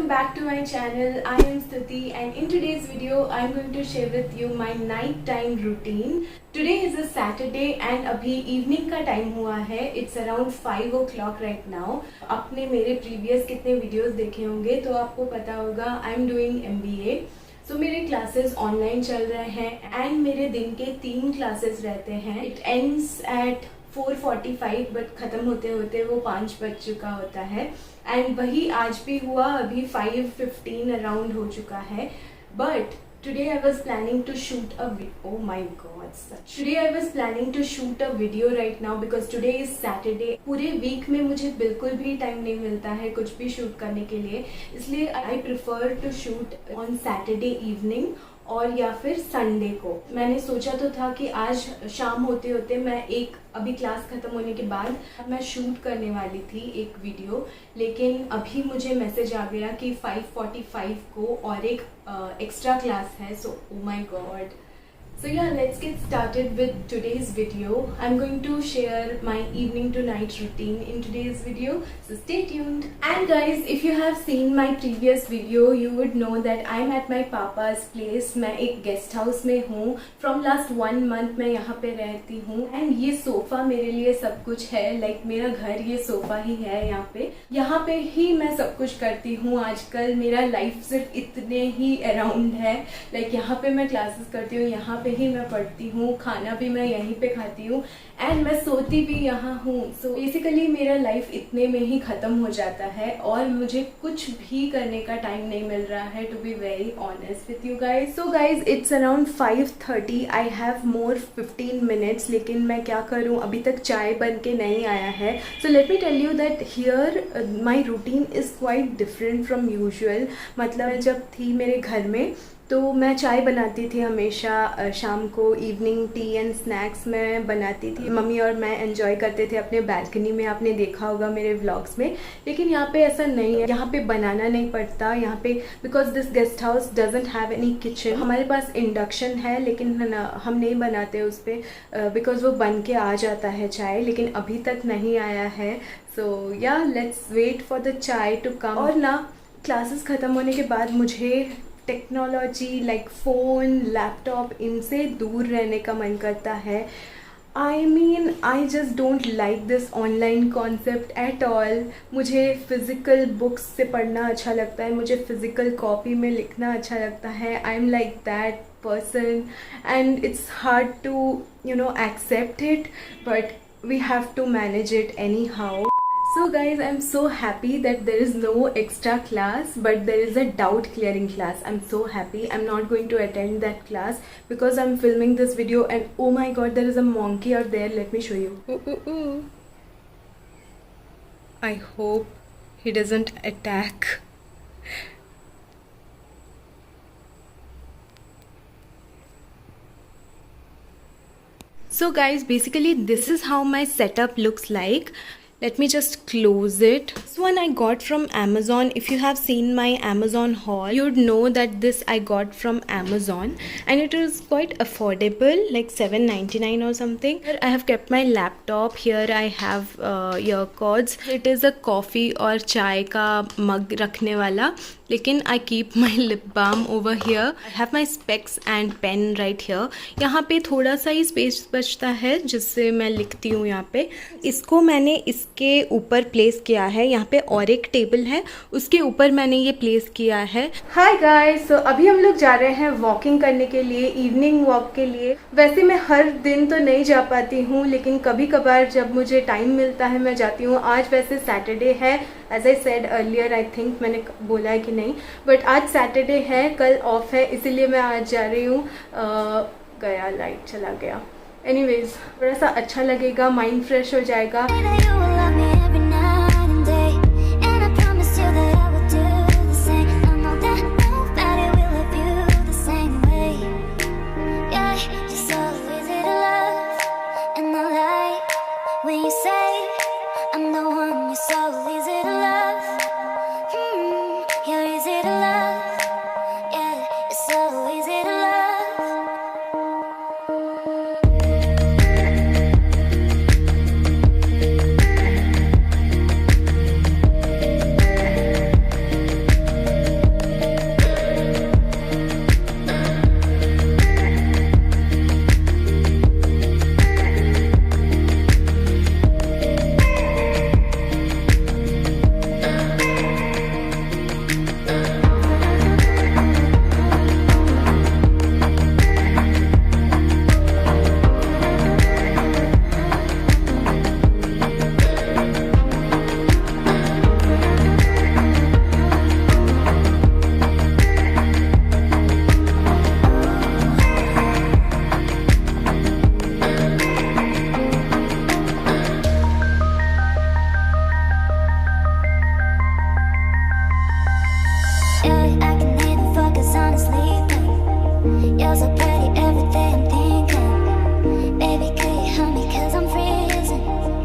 welcome back to my channel. I am Stuti and in today's video I am going to share with you my night time routine. Today is a Saturday and अभी evening का time हुआ है. It's around 5 o'clock right now. आपने मेरे previous कितने videos देखे होंगे तो आपको पता होगा I am doing MBA. So मेरे क्लासेस ऑनलाइन चल रहे हैं एंड मेरे दिन के 3 क्लासेस रहते हैं. इट एंड्स एट 4:45 बट ख़त्म होते होते वो 5 बज चुका होता है. एंड वही आज भी हुआ. अभी 5:15 अराउंड हो चुका है. But today I was planning to shoot a video. Oh my god, today I was planning to shoot a video right now because today is Saturday. पूरे वीक में मुझे बिल्कुल भी टाइम नहीं मिलता है कुछ भी शूट करने के लिए, इसलिए I prefer to shoot on Saturday evening और या फिर संडे को. मैंने सोचा तो था कि आज शाम होते होते मैं अभी क्लास ख़त्म होने के बाद मैं शूट करने वाली थी एक वीडियो, लेकिन अभी मुझे मैसेज आ गया कि 5:45 को और एक एक्स्ट्रा क्लास है. So oh my god. So yeah, let's get started with today's video. I'm going to share my evening to night routine in today's video, so stay tuned. And guys, if you have seen my previous video, you would know that I'm at my papa's place. मैं एक guest house में हूँ. From last 1 month मैं यहाँ पे रहती हूँ. And ये सोफ़ा मेरे लिए सब कुछ है. Like मेरा घर ये सोफ़ा ही है यहाँ पे. यहाँ पे ही मैं सब कुछ करती हूँ आजकल. मेरा लाइफ सिर्फ इतने ही अराउंड है. Like यहाँ पे मैं क्लासेस करती हूँ, यहाँ पे ही मैं पढ़ती हूँ, खाना भी मैं यहीं पे खाती हूँ एंड मैं सोती भी यहाँ हूँ. सो बेसिकली मेरा लाइफ इतने में ही ख़त्म हो जाता है और मुझे कुछ भी करने का टाइम नहीं मिल रहा है, to be very honest with you guys. So guys, it's around 5:30. I have more 15 minutes, लेकिन मैं क्या करूँ, अभी तक चाय बन के नहीं आया है. So let me tell you that here my routine is quite different from usual. मतलब जब थी मेरे घर में तो मैं चाय बनाती थी हमेशा शाम को. इवनिंग टी एंड स्नैक्स मैं बनाती थी. मम्मी और मैं एंजॉय करते थे अपने बैल्कनी में. आपने देखा होगा मेरे व्लॉग्स में. लेकिन यहाँ पे ऐसा नहीं है. यहाँ पे बनाना नहीं पड़ता यहाँ पे, because this guest house doesn't have any kitchen. हमारे पास इंडक्शन है लेकिन हम नहीं बनाते उस पर, बिकॉज वो बन के आ जाता है चाय, लेकिन अभी तक नहीं आया है. सो या लेट्स वेट फॉर द चाय टू कम. और ना क्लासेस ख़त्म होने के बाद मुझे टेक्नोलॉजी लाइक फ़ोन, लैपटॉप, इनसे दूर रहने का मन करता है. I mean I just don't like this online concept at all. मुझे फ़िज़िकल बुक्स से पढ़ना अच्छा लगता है, मुझे फ़िज़िकल कॉपी में लिखना अच्छा लगता है. I am like that person and it's hard to accept it, but we have to manage it anyhow. So guys, I'm so happy that there is no extra class, but there is a doubt clearing class. I'm so happy. I'm not going to attend that class because I'm filming this video and oh my god, there is a monkey out there. Let me show you. Ooh. I hope he doesn't attack. So guys, basically this is how my setup looks like. Let me just close it. This one I got from Amazon. If you have seen my Amazon haul, you'd know that this I got from Amazon and it is quite affordable, like $7.99 or something. Here I have kept my laptop. Here I have earpods. It is a coffee और चाय का mug रखने वाला. लेकिन I keep my lip balm over here. I have my specs and pen right here. यहाँ पे थोड़ा सा ही स्पेस बचता है जिससे मैं लिखती हूँ यहाँ पे. इसको मैंने इसके ऊपर प्लेस किया है. यहाँ पे और एक टेबल है, उसके ऊपर मैंने ये प्लेस किया है. हाय गाइस, सो अभी हम लोग जा रहे हैं वॉकिंग करने के लिए, इवनिंग वॉक के लिए. वैसे मैं हर दिन तो नहीं जा पाती हूँ, लेकिन कभी कभार जब मुझे टाइम मिलता है मैं जाती हूँ. आज वैसे सैटरडे है, as I said earlier, I think मैंने बोला है कि नहीं, बट आज सैटरडे है, कल ऑफ है, इसीलिए मैं आज जा रही हूँ. गया लाइट चला गया. एनीवेज, थोड़ा सा अच्छा लगेगा, माइंड फ्रेश हो जाएगा.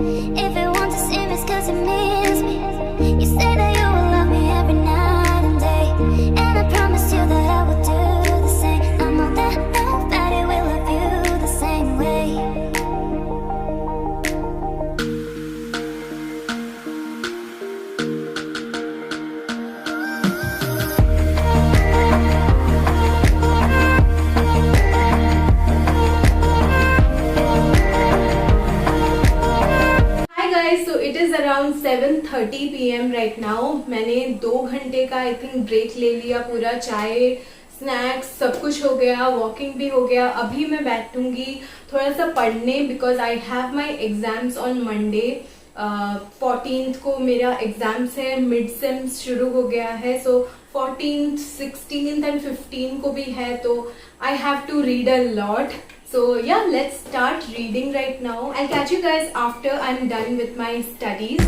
If it wants to seem it's cause you miss me. You say that you will love me every night and day, and I promise you that I will do the same. I know that nobody will love you the same way. So it is around 7:30 PM right now. मैंने 2 घंटे का I think break ले लिया पूरा. चाय, snacks सब कुछ हो गया, वॉकिंग भी हो गया. अभी मैं बैठूंगी थोड़ा सा पढ़ने because I have my exams on Monday. 14th को मेरा एग्जाम्स है, मिड सेम्स शुरू हो गया है. सो 14th, 16th एंड 15th को भी है, तो I have to read a lot. So yeah, let's start reading right now. I'll catch you guys after I'm done with my studies.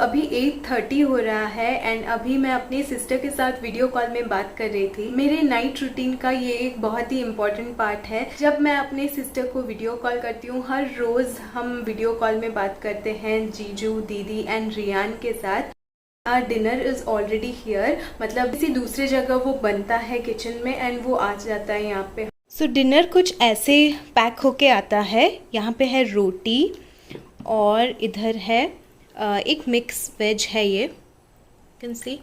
अभी 8:30 हो रहा है एंड अभी मैं अपनी सिस्टर के साथ वीडियो कॉल में बात कर रही थी. मेरे नाइट रूटीन का ये एक बहुत ही इम्पोर्टेंट पार्ट है. जब मैं अपने सिस्टर को वीडियो कॉल करती हूँ, हर रोज़ हम वीडियो कॉल में बात करते हैं जीजू, दीदी एंड रियान के साथ. Our dinner is already here, मतलब किसी दूसरी जगह वो बनता है किचन में एंड वो आ जाता है यहाँ पे. सो डिनर कुछ ऐसे पैक होके आता है. यहाँ पे है रोटी और इधर है एक मिक्स वेज है, ये कैन सी.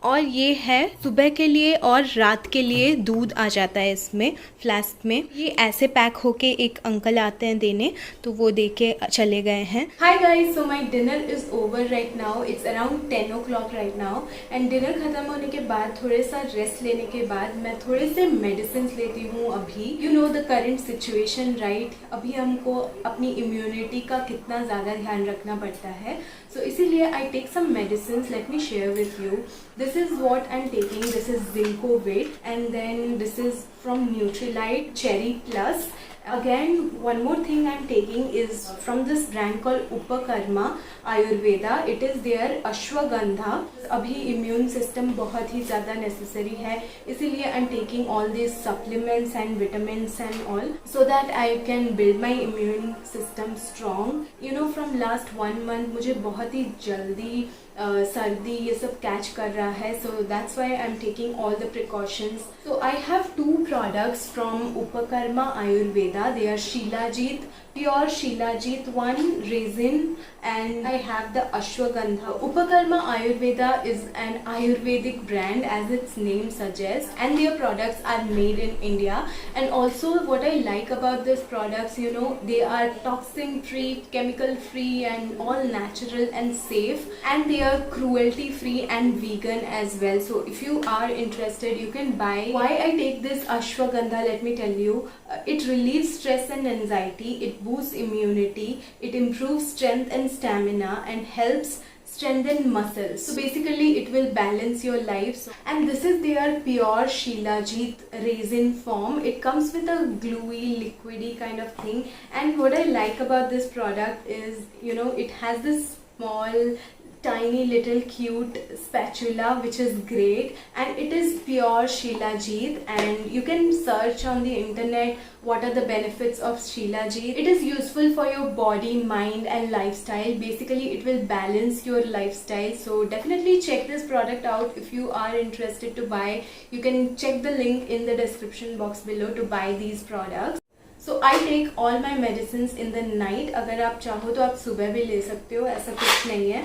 और ये है सुबह के लिए और रात के लिए दूध आ जाता है इसमें फ्लास्क में. ये ऐसे पैक होके एक अंकल आते हैं देने, तो वो दे के चले गए हैं. Hi guys, so my dinner is over right now. It's around 10 o'clock right now and dinner खत्म होने के बाद थोड़े सा रेस्ट लेने के बाद मैं थोड़े से मेडिसिन लेती हूँ. अभी you know the current situation right. अभी हमको अपनी इम्यूनिटी का कितना ज़्यादा ध्यान रखना पड़ता है. सो इसीलिए I take some medicine. Let me share with you. This is what I'm taking. This is Zincovit and then this is from Nutrilite Cherry Plus. Again, one more thing I'm taking is from this brand called Upakarma Ayurveda. It is their Ashwagandha. अभी immune system बहुत ही ज़्यादा necessary है, इसीलिए I'm taking all these supplements and vitamins and all so that I can build my immune system strong. You know, from last 1 month मुझे बहुत ही जल्दी सर्दी ये सब कैच कर रहा है. So that's why I am taking all the precautions. So I have 2 products from Upakarma Ayurveda. They are shilajit, pure shilajit 1 resin, and I have the ashwagandha. Upakarma Ayurveda is an Ayurvedic brand as its name suggests, and their products are made in India. And also what I like about these products, you know, they are toxin free, chemical free and all natural and safe, and they are cruelty free and vegan as well. So if you are interested, you can buy. Why I take this ashwagandha, let me tell you. It relieves stress and anxiety, it boosts immunity, it improves strength and stamina, and helps strengthen muscles. So basically it will balance your life. And this is their pure Shilajit resin form. It comes with a gluey, liquidy kind of thing. And what I like about this product is, you know, it has this small tiny little cute spatula which is great, and it is pure Shilajit. And you can search on the internet what are the benefits of Shilajit. It is useful for your body, mind and lifestyle. Basically it will balance your lifestyle. So definitely check this product out. If you are interested to buy, you can check the link in the description box below to buy these products. So I take all my medicines in the night. अगर आप चाहो तो आप सुबह भी ले सकते हो, ऐसा कुछ नहीं है.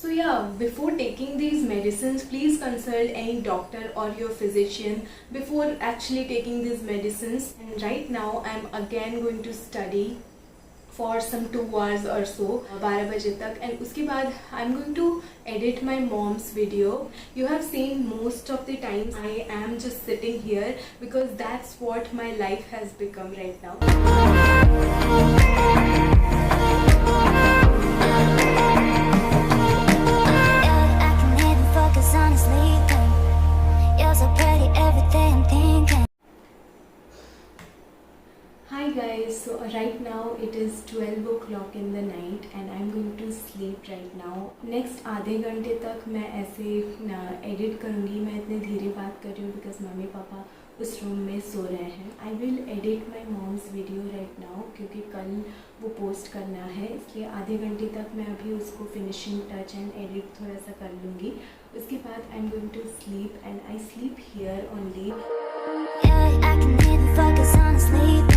So yeah, before taking these medicines, please consult any doctor or your physician before actually taking these medicines. And right now I'm again going to study for some 2 hours or so, 12 बजे तक. And उसके बाद I'm going to edit my mom's video. You have seen most of the times I am just sitting here because that's what my life has become right now. I am going to sleep right now. Next आधे घंटे तक मैं ऐसे edit करूँगी। मैं इतने धीरे बात कर रही हूँ बिकॉज मम्मी पापा उस रूम में सो रहे हैं। I will edit my mom's video right now क्योंकि कल वो पोस्ट करना है, इसलिए आधे घंटे तक मैं अभी उसको फिनिशिंग टच एंड एडिट थोड़ा सा कर लूँगी। उसके बाद I am going to sleep and I sleep here only. Yeah, I can even focus on sleep.